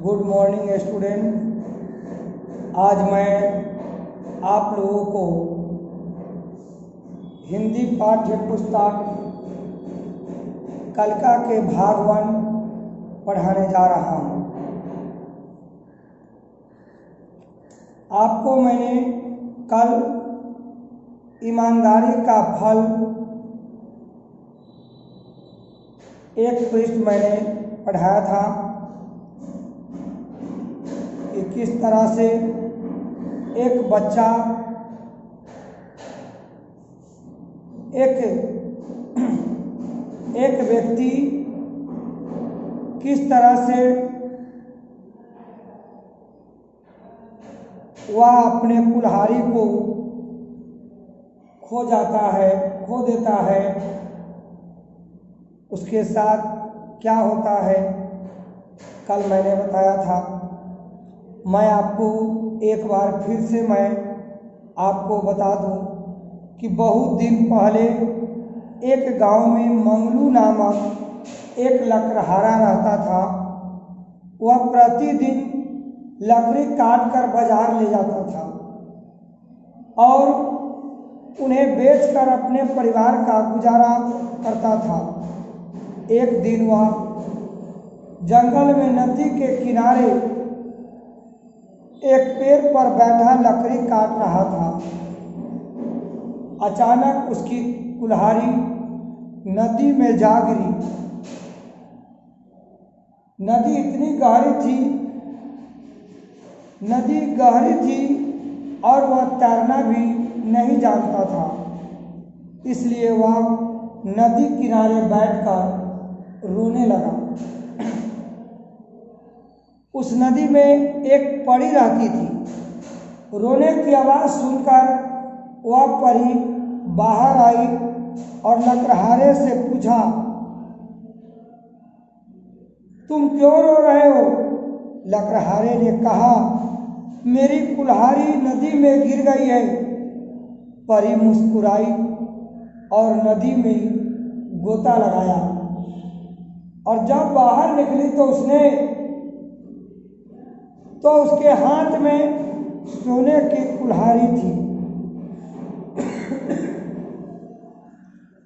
Good morning student. आज मैं आप लोगों को हिंदी पाठ्य पुस्तक कलका के भाग 1 पढ़ाने जा रहा हूँ। आपको मैंने कल ईमानदारी का फल एक पृष्ठ मैंने पढ़ाया था कि किस तरह से एक बच्चा एक व्यक्ति किस तरह से वह अपने कुल्हाड़ी को खो देता है, उसके साथ क्या होता है कल मैंने बताया था। मैं आपको एक बार फिर से मैं आपको बता दूं कि बहुत दिन पहले एक गांव में मंगलू नामक एक लकड़हारा रहता था। वह प्रतिदिन लकड़ी काट कर बाजार ले जाता था और उन्हें बेचकर अपने परिवार का गुजारा करता था। एक दिन वह जंगल में नदी के किनारे एक पेड़ पर बैठा लकड़ी काट रहा था। अचानक उसकी कुल्हाड़ी नदी में जा गिरी। नदी इतनी गहरी थी और वह तैरना भी नहीं जानता था, इसलिए वह नदी किनारे बैठकर रोने लगा। उस नदी में एक परी रहती थी। रोने की आवाज़ सुनकर वह परी बाहर आई और लकड़हारे से पूछा, तुम क्यों रो रहे हो? लकड़हारे ने कहा, मेरी कुल्हाड़ी नदी में गिर गई है। परी मुस्कुराई और नदी में गोता लगाया और जब बाहर निकली तो उसके हाथ में सोने की कुल्हाड़ी थी।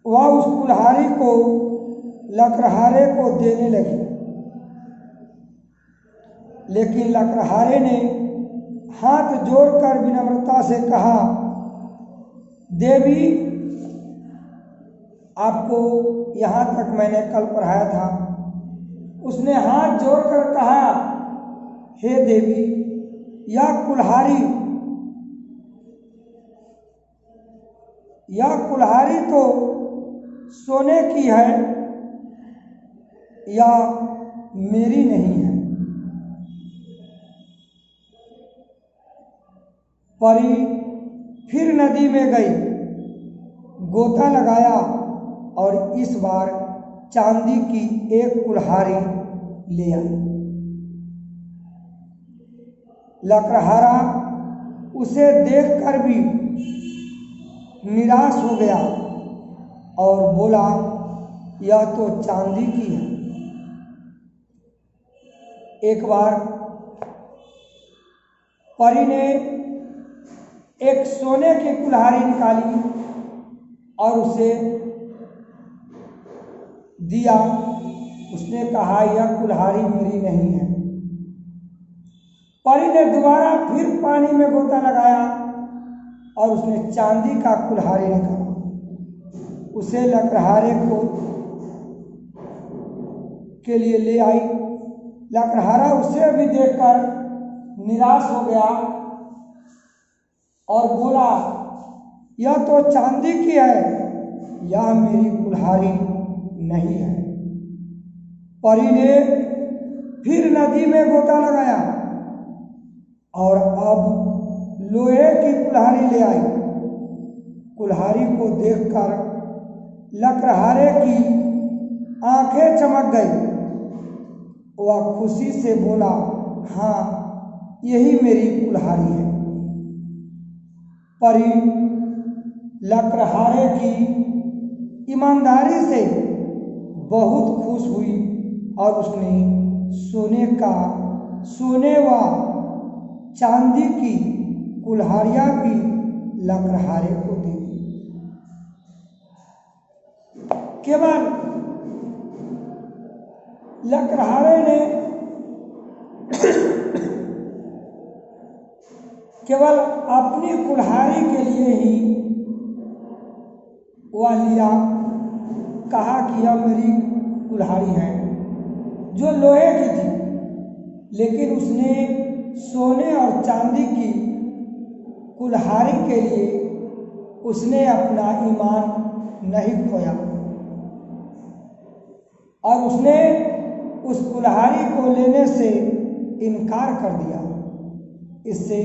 वह उस कुल्हाड़ी को लकड़हारे को देने लगी, लेकिन लकड़हारे ने हाथ जोड़कर विनम्रता से कहा, देवी, आपको यहाँ तक मैंने कल पढ़ाया था। उसने हाथ जोड़कर कहा, हे देवी, यह कुल्हाड़ी तो सोने की है, या मेरी नहीं है। परी फिर नदी में गई, गोता लगाया और इस बार चांदी की एक कुल्हाड़ी ले आई। लकड़हारा उसे देखकर भी निराश हो गया और बोला, यह तो चांदी की है। एक बार परी ने एक सोने की कुल्हाड़ी निकाली और उसे दिया। उसने कहा, यह कुल्हाड़ी मेरी नहीं है। परी ने दोबारा फिर पानी में गोता लगाया और उसने चांदी का कुल्हाड़ी निकाला, उसे लकड़हारे के लिए ले आई। लकड़हारा उसे भी देखकर निराश हो गया और बोला, यह तो चांदी की है, यह मेरी कुल्हाड़ी नहीं है। परी ने फिर नदी में गोता लगाया और अब लोहे की कुल्हाड़ी ले आई। कुल्हाड़ी को देखकर लकड़हारे की आंखें चमक गई। वह खुशी से बोला, हाँ, यही मेरी कुल्हाड़ी है। परी लकड़हारे की ईमानदारी से बहुत खुश हुई और उसने सोने का सोने व चांदी की कुल्हाड़ियाँ भी लकड़हारे को दे दी। केवल लकड़हारे ने केवल अपनी कुल्हाड़ी के लिए ही वह लिया, कहा कि यह मेरी कुल्हाड़ी है जो लोहे की थी, लेकिन उसने सोने और चांदी की कुल्हाड़ी के लिए उसने अपना ईमान नहीं खोया और उसने उस कुल्हाड़ी को लेने से इनकार कर दिया। इससे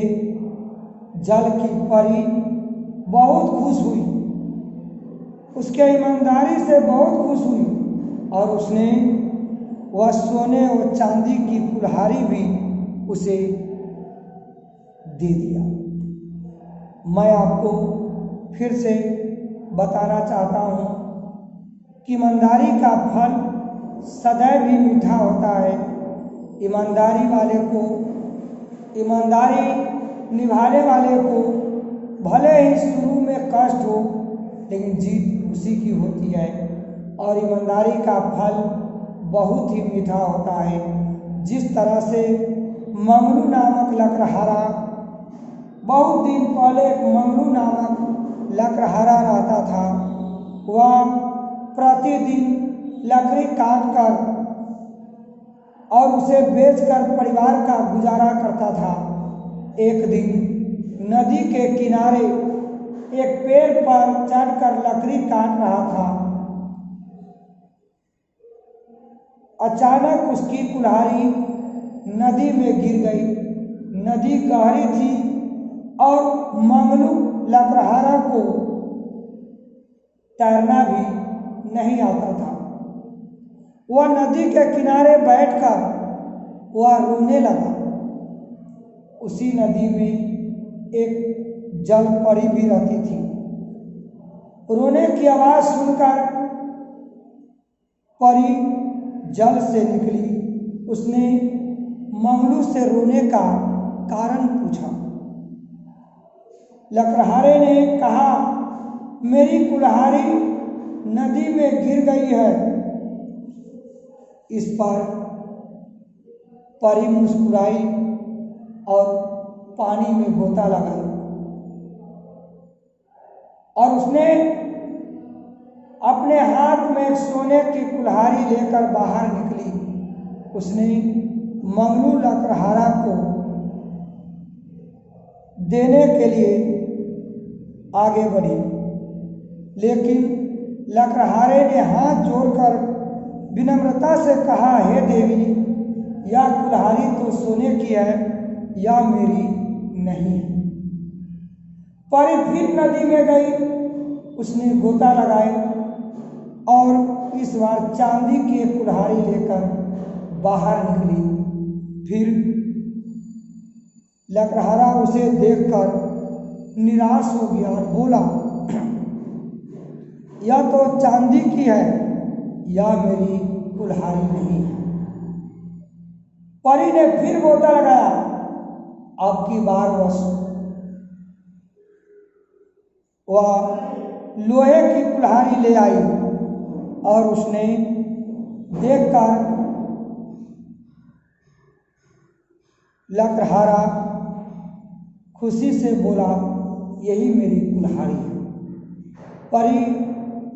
जल की परी बहुत खुश हुई, उसके ईमानदारी से बहुत खुश हुई और उसने वह सोने और चांदी की कुल्हाड़ी भी उसे दे दिया। मैं आपको फिर से बताना चाहता हूँ कि ईमानदारी का फल सदैव ही मीठा होता है। ईमानदारी वाले को, ईमानदारी निभाने वाले को भले ही शुरू में कष्ट हो, लेकिन जीत उसी की होती है और ईमानदारी का फल बहुत ही मीठा होता है। जिस तरह से मंगलू नामक लकड़हारा, बहुत दिन पहले एक मंगलू नामक लकड़हारा रहता था। वह प्रतिदिन लकड़ी काट कर और उसे बेचकर परिवार का गुजारा करता था। एक दिन नदी के किनारे एक पेड़ पर चढ़कर लकड़ी काट रहा था। अचानक उसकी कुल्हाड़ी नदी में गिर गई। नदी गहरी थी और मंगलू लकड़हारा को तैरना भी नहीं आता था। वह नदी के किनारे बैठकर वह रोने लगा। उसी नदी में एक जल परी भी रहती थी। रोने की आवाज सुनकर परी जल से निकली। उसने मंगलू से रोने का कारण पूछा। लकड़हारे ने कहा, मेरी कुल्हाड़ी नदी में गिर गई है। इस पर परी मुस्कुराई और पानी में गोता लगाई और उसने अपने हाथ में सोने की कुल्हाड़ी लेकर बाहर निकली। उसने मंगलू लकड़हारा को देने के लिए आगे बढ़ी, लेकिन लकड़हारे ने हाथ जोड़कर विनम्रता से कहा, हे देवी, यह कुल्हाड़ी तो सोने की है, या मेरी नहीं है। परी फिर नदी में गई। उसने गोता लगाए और इस बार चांदी की एक कुल्हाड़ी लेकर बाहर निकली। फिर लकड़हारा उसे देखकर निराश हो गया और बोला, यह तो चांदी की है, या मेरी कुल्हाड़ी नहीं है। परी ने फिर गोता लगाया। अब की बार वह लोहे की कुल्हाड़ी ले आई और उसने देखकर लकड़हारा खुशी से बोला, यही मेरी कुल्हाड़ी है। परी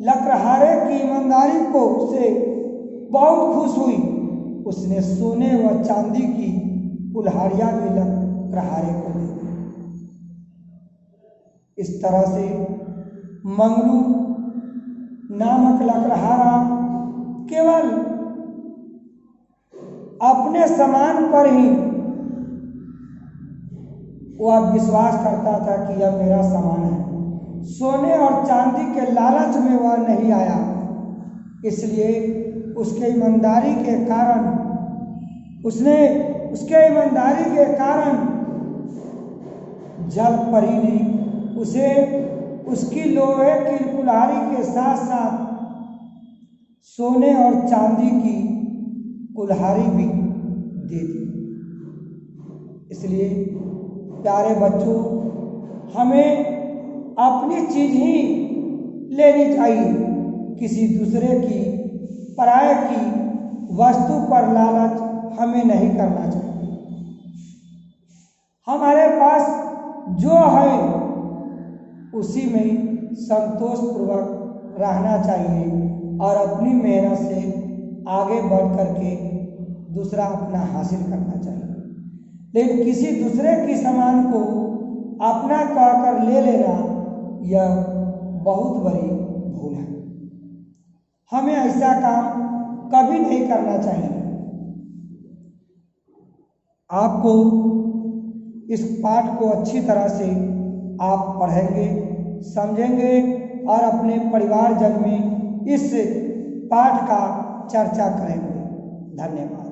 लकड़हारे की ईमानदारी को से बहुत खुश हुई। उसने सोने व चांदी की कुल्हाड़ियाँ भी लकड़हारे को दी। इस तरह से मंगलू नामक लकड़हारा केवल अपने सामान पर ही वह विश्वास करता था कि यह मेरा सामान है। सोने और चांदी के लालच में वह नहीं आया। इसलिए उसके ईमानदारी के कारण जल परी ने उसे उसकी लोहे की कुल्हाड़ी के साथ साथ सोने और चांदी की कुल्हाड़ी भी दे दी। इसलिए प्यारे बच्चों, हमें अपनी चीज ही लेनी चाहिए, किसी दूसरे की, पराये की वस्तु पर लालच हमें नहीं करना चाहिए। हमारे पास जो है उसी में संतोषपूर्वक रहना चाहिए और अपनी मेहनत से आगे बढ़ करके दूसरा अपना हासिल करना चाहिए। लेकिन किसी दूसरे की सामान को अपना कहकर ले लेना यह बहुत बड़ी भूल है। हमें ऐसा काम कभी नहीं करना चाहिए। आपको इस पाठ को अच्छी तरह से आप पढ़ेंगे, समझेंगे और अपने परिवारजन में इस पाठ का चर्चा करेंगे। धन्यवाद।